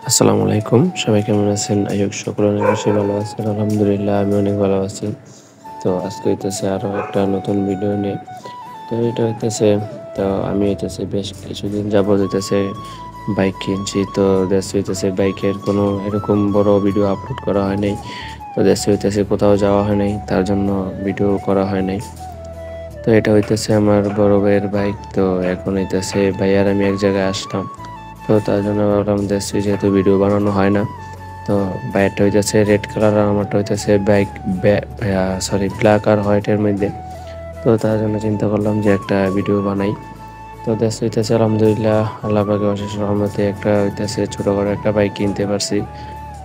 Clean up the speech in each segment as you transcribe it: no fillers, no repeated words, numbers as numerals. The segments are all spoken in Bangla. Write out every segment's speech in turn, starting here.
আসসালামু আলাইকুম। সবাই কেমন আছেন? সকলে অনেক বেশি ভালো আছেন। আলহামদুলিল্লাহ আমি অনেক ভালো আছি। তো আজকে হইতেছে আরো একটা নতুন ভিডিও নিয়ে। তো এটা হইতেছে আমি হইতেছে বেশ কিছুদিন যাবৎ হইতেছে বাইক কিনছি। তো দ্যাটস হইতেছে বাইকের কোনো এরকম বড় ভিডিও আপলোড করা হয় নাই। তো দ্যাটস হইতেছে কোথাও যাওয়া হয় নাই। তার জন্য ভিডিও করা হয় নাই। তো এটা হইতেছে আমার বড় ভাইয়ের বাইক। তো এখন হইতেছে ভাই আর আমি এক জায়গায় আসলাম। তো তার জন্য ভাবলাম দেখছি যেহেতু ভিডিও বানানো হয় না, তো বাইকটা হইতেছে রেড কালার আর আমারটা হইতেছে ব্ল্যাক আর হোয়াইটের মধ্যে। তো তার জন্য চিন্তা করলাম যে একটা ভিডিও বানাই। তো দেখছি হইতেছে আলহামদুলিল্লাহ আল্লাহ পাকের অশেষ রহমতে একটা হইতেছে ছোটখাটো একটা বাইক কিনতে পারছি।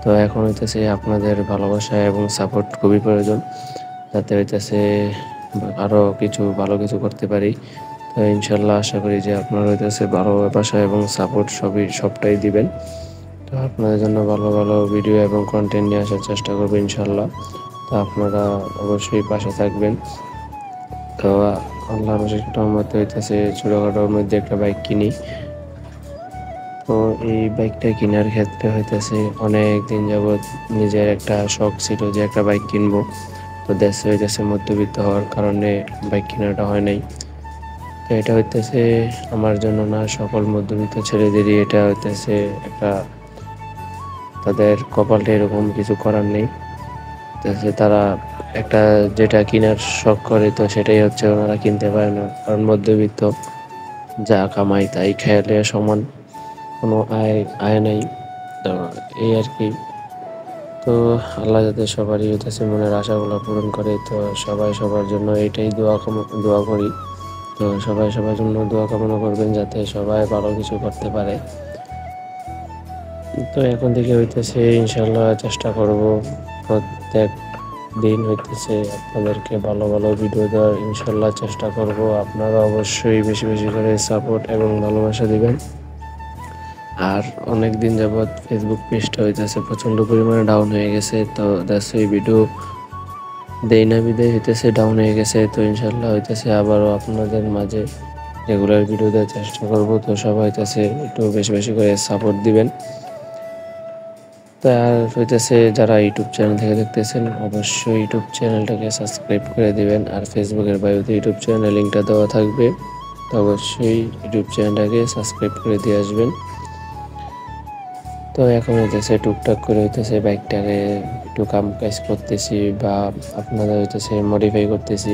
তো এখন হইতেছে আপনাদের ভালোবাসা এবং সাপোর্ট খুবই প্রয়োজন, যাতে হইতেছে আরও ভালো কিছু করতে পারি। তো ইনশাল্লাহ আশা করি যে আপনারা হইতেছে ভালোবাসা এবং সাপোর্ট সবটাই দিবেন। তো আপনাদের জন্য ভালো ভালো ভিডিও এবং কন্টেন্ট নিয়ে আসার চেষ্টা করবো ইনশাল্লাহ। তো আপনারা অবশ্যই পাশে থাকবেন। তো আল্লাহর অশেষ রহমতে হইতেছে ছোটোখাটোর মধ্যে একটা বাইক কিনি। তো এই বাইকটা কেনার ক্ষেত্রে হইতেছে অনেক দিন যাবৎ নিজের একটা শখ ছিল যে একটা বাইক কিনবো। তো দেশে হইতেছে মধ্যবিত্ত হওয়ার কারণে বাইক কেনাটা হয় নাই। তো এটা হইতেছে আমার জন্য না, সকল মধ্যবিত্ত ছেলেদেরই এটা হইতেছে একটা, তাদের কপালটা এরকম, কিছু করার নেই। তারা একটা যেটা কেনার শখ করে, তো সেটাই হচ্ছে ওনারা কিনতে পারে না, কারণ মধ্যবিত্ত যা কামাই তাই খেয়ালে সমান, কোনো আয় নেই। তো এই আর কি। তো আল্লাহ যাতে সবারই হইতেছে মনের আশাগুলো পূরণ করে। তো সবাই সবার জন্য এটাই দোয়া করি। তো সবাই সবার জন্য দোয়া কামনা করবেন যাতে সবাই ভালো কিছু করতে পারে। তো এখন থেকে হইতেছে ইনশাল্লাহ চেষ্টা করব প্রত্যেক দিন হইতেছে আপনাদেরকে ভালো ভালো ভিডিও দেওয়ার ইনশাল্লাহ চেষ্টা করব। আপনারা অবশ্যই বেশি বেশি করে সাপোর্ট এবং ভালোবাসা দিবেন। আর অনেক দিন যাবৎ ফেসবুক পেজটা হইতেছে প্রচণ্ড পরিমাণে ডাউন হয়ে গেছে। তো এই ভিডিও দেই না বিদায় হইতেছে ডাউন হয়ে গেছে। তো ইনশাল্লাহ হইতেছে আবারও আপনাদের মাঝে রেগুলার ভিডিও দেওয়ার চেষ্টা করব। তো সবাই হইতেছে একটু বেশি বেশি করে সাপোর্ট দিবেন। তো আর হইতেছে যারা ইউটিউব চ্যানেল থেকে দেখতেছেন অবশ্যই ইউটিউব চ্যানেলটাকে সাবস্ক্রাইব করে দিবেন। আর ফেসবুকের বায়োতে ইউটিউব চ্যানেলের লিঙ্কটা দেওয়া থাকবে। তো অবশ্যই ইউটিউব চ্যানেলটাকে সাবস্ক্রাইব করে দিয়ে আসবেন। তো এখন হইতেছে টুকটাক করে হইতেছে বাইকটাকে একটু কাম কাজ করতেছি, বা আপনাদের হইতেছে মডিফাই করতেছি।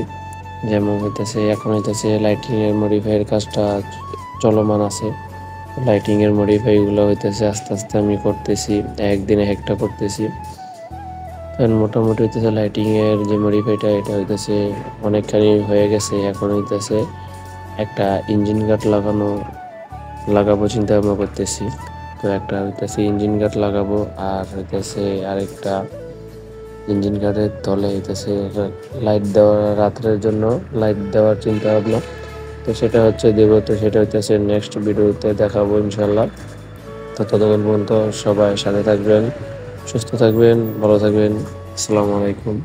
যেমন হইতেছে এখন হইতেছে লাইটিংয়ের মডিফাইয়ের কাজটা চলমান আছে। লাইটিংয়ের মডিফাইগুলো হইতেছে আস্তে আস্তে আমি করতেছি, একদিনে একটা করতেছি। কারণ মোটামুটি হইতেছে লাইটিংয়ের যে মডিফাইটা এটা হইতেছে অনেকখানি হয়ে গেছে। এখন হইতেছে একটা ইঞ্জিন গার্ড লাগাবো চিন্তা ভাবনা করতেছি। তো একটা হইতেছে ইঞ্জিন গার্ড লাগাবো, আর হইতেছে আরেকটা ইঞ্জিন গার্ডের তলে হইতেছে লাইট দেওয়া, রাত্রের জন্য লাইট দেওয়ার চিন্তা ভাবনা। তো সেটা হচ্ছে দেবো। তো সেটা হইতেছে নেক্সট ভিডিওতে দেখাবো ইনশাল্লাহ। তো ততক্ষণ পর্যন্ত সবাই সাথে থাকবেন, সুস্থ থাকবেন, ভালো থাকবেন। আসসালামু আলাইকুম।